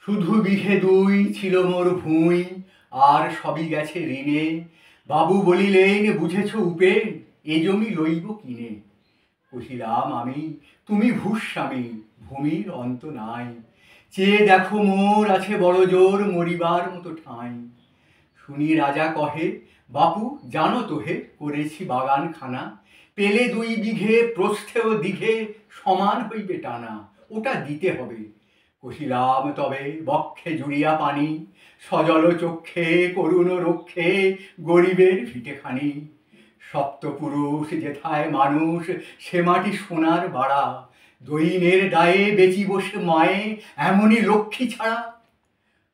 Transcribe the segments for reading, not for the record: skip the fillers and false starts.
শুধু বিঘে দুই ছিল মোর ভুঁই, আর সবই গেছে ঋণে। বাবু বলিলেন, বুঝেছ উপেন, এ জমি লইব কিনে। কহিলাম আমি, তুমি ভূস্বামী, ভূমির অন্ত নাই। চেয়ে দেখো মোর আছে বড় জোর, মরিবার মতো ঠাঁই। শুনি রাজা কহে, বাপু জানো তো হে, করেছি বাগান খানা। পেলে দুই বিঘে, প্রস্থে ও দিঘে সমান হইবে টানা, ওটা দিতে হবে। কহিলাম তবে বক্ষে জুড়িয়া পানি, সজল চক্ষে করুণ রক্ষে গরিবের ভিটেখানি। সপ্তপুরুষ যেথায় মানুষ, সে মাটি সোনার বাড়া। দৈনের দায়ে বেচি বসে মায়ে, এমনই লক্ষ্মী ছাড়া।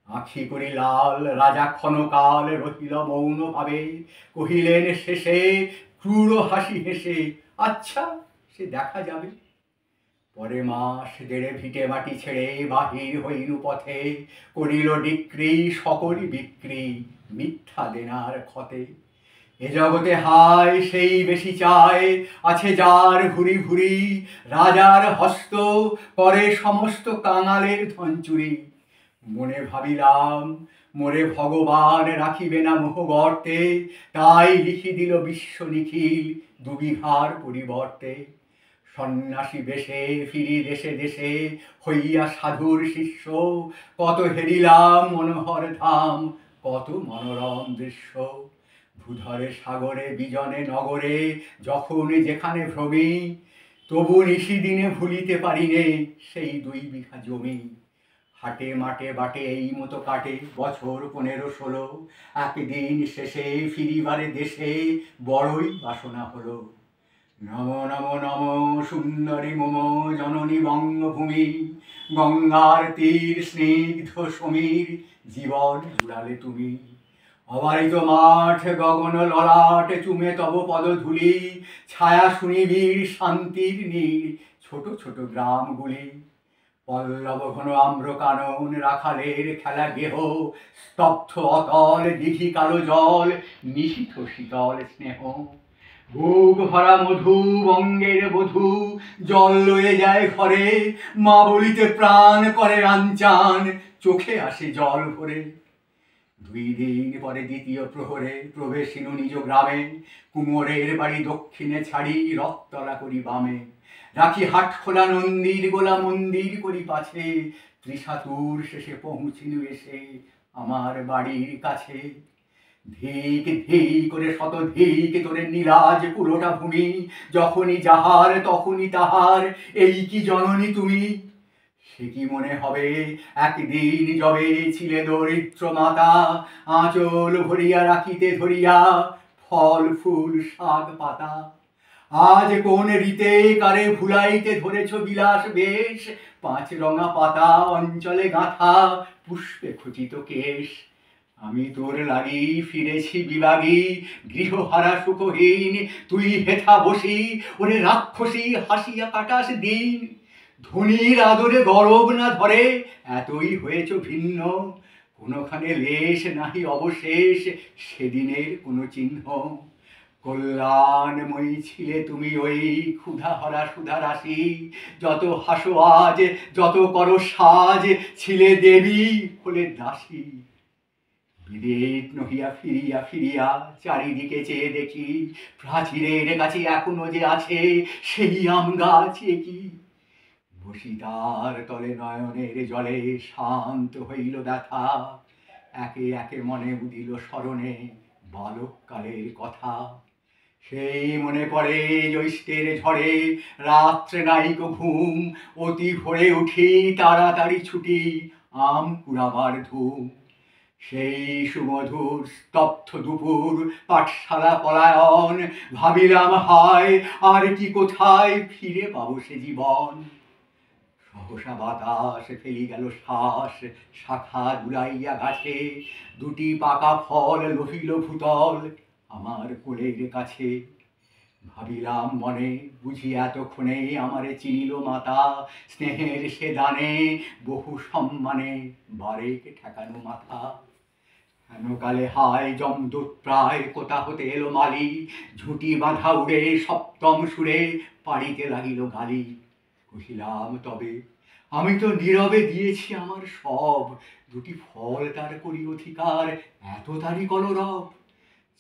আঁখি করি লাল, রাজা ক্ষণকাল রহিল মৌন ভাবে। কহিলেন শেষে ক্রূর হাসি হেসে, আচ্ছা সে দেখা যাবে। পরে মাস দেড়ে ভিটে মাটি ছেড়ে বাহির হইনু পথে। করিল ডিক্রি সকলই বিক্রি, মিথ্যা দেনার ক্ষতে। এ জগতে হায় সেই বেশি চায়, আছে যার ভুরি ভুরি। রাজার হস্ত করে সমস্ত কাঙালের ধন চুরি। মনে ভাবিলাম, মোরে ভগবান রাখিবে না মোহ গর্তে। তাই লিখি দিল বিশ্ব নিখিল, দুবিঘার পরিবর্তে। সন্ন্যাসী বেশে ফিরি দেশে দেশে, হইয়া সাধুর শিষ্য। কত হেরিলাম মনোহর ধাম, কত মনোরম দৃশ্য। ভূধরে সাগরে বিজনে নগরে, যখন যেখানে ভ্রমি। তবু নিশিদিনে ভুলিতে পারিনে সেই 2 বিঘা জমি। হাটে মাঠে বাটে এই মতো কাটে বছর 15-16। একদিন শেষে ফিরিবারে দেশে বড়ই বাসনা হলো। নম নম নম সুন্দরী মম জননী বঙ্গভূমি। গঙ্গার তীর স্নিগ্ধ সমীর, জীবন জুড়ালে তুমি। অবারিত মাঠ গগন ললাট, চুমে তব পদধূলি। ছায়া সুনিবিড় শান্তির নীড়, ছোট ছোট গ্রামগুলি। পল্লব ঘন আম্র কানন, রাখালের খেলা গেহ। স্তব্ধ অতল দিঘি কালো জল, নিশীথ শীতল স্নেহ। বুক ভরা মধু বঙ্গের বধূ, জল লয়ে যায় ঘরে। মা বলিতে প্রাণ করে রাঞ্চান, চোখে আসে জল ভরে। 2 দিন পরে দ্বিতীয় প্রহরে প্রবেশিনু নিজ গ্রামে। কুমোরের বাড়ি দক্ষিণে ছাড়ি, রথতলা করি বামে। রাখি হাট খোলা নন্দীর গোলা মন্দির করি পাছে। ত্রিশাতুর শেষে পৌঁছিনু এসে আমার বাড়ির কাছে। ধিক ধিক করে শত ধিক তোরে নীলাজ পুরোটা ভূমি। যখনই যাহার তখনই তাহার, এই কি জননী তুমি। সে কি মনে হবে একদিন যবে ছিলে দরিদ্র মাতা। আঁচল ভরিয়া রাখিতে ধরিয়া ফল ফুল শাক পাতা। আজ কোন রীতে কারে ভুলাইতে ধরেছ বিলাস বেশ। 5 রঙা পাতা অঞ্চলে গাঁথা, পুষ্পে খচিত কেশ। আমি তোর লাগি ফিরেছি বিভাগী, গৃহহারা সুখহীন। তুই হেথা বসি, ওরে রাক্ষসী হাসিয়া কাটাস দিন। ধনীর আদরে গরব না ধরে, এতই হয়েছ ভিন্ন। কোনোখানে লেশ নাহি অবশেষ, সেদিনের কোনো চিহ্ন। কল্যাণময়ী ছিলে তুমি ওই ক্ষুধাহরা সুধা রাশি। যত হাসো আজ, যত করো সাজ, ছিলে দেবী হলে দাসী। বিদীর্ণ হইয়া ফিরিয়া ফিরিয়া চারিদিকে চেয়ে দেখি, প্রাচীরের কাছে এখনো যে আছে সেই আম গাছ কি। বসি তার তলে নয়নের জলে শান্ত হইল ব্যথা। একে একে মনে উদিল স্মরণে বালককালের কথা। সেই মনে পড়ে জ্যৈষ্ঠের ঝড়ে, রাত্রে নাইক ঘুম। অতি ভোরে উঠি তাড়াতাড়ি ছুটি, আম কুড়াবার ধুম। সেই সুমধুর স্তব্ধ দুপুর, পাঠশালা পলায়ন। ভাবিলাম হায়, আর কি কোথায় ফিরে পাবো সে জীবন। সহসা বাতাস ফেলি গেল শ্বাস, শাখা দুলাইয়া গাছে। 2টি পাকা ফল লহিল ভূতল আমার কোলের কাছে। ভাবিলাম মনে, বুঝি এতক্ষণে আমারে চিনিল মাতা। স্নেহের সে দানে বহু সম্মানে বারেক ঠেকানো মাথা। হেনকালে হায় যমদূত প্রায় কোথা হতে এলো মালি। ঝুঁটি বাঁধা উড়ে সপ্তম সুরে পাড়িতে লাগিল গালি। কহিলাম তবে, আমি তো নীরবে দিয়েছি আমার সব, দুটি ফল তার করি অধিকার, এত তারি কলরব।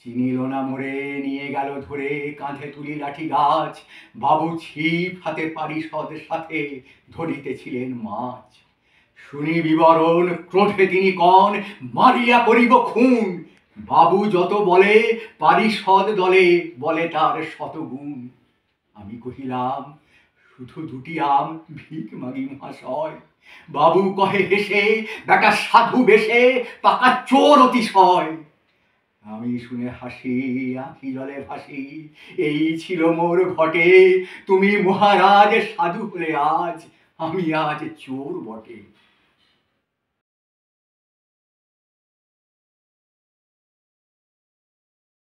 চিনিল না মোরে, নিয়ে গেল ধরে, কাঁধে তুলি লাঠি গাছ, বাবু ছিপ হাতে পারিষদ সাথে, ধরিতেছিলেন মাছ। শুনি বিবরণ, ক্রোধে তিনি কন, মারিয়া করিব খুন। বাবু যত বলে, পারিষদ দলে বলে তার শতগুণ। আমি কহিলাম, শুধু দুটি আম ভিক মাগি মহাশয়। বাবু কহে হেসে, বেটা সাধু বেশে, পাকা চোর অতিশয়। আমি শুনে হাসি, আঁখি জলে ভাসি, এই ছিল মোর ঘটে। তুমি মহারাজ সাধু হলে আজ, আমি আজ চোর বটে।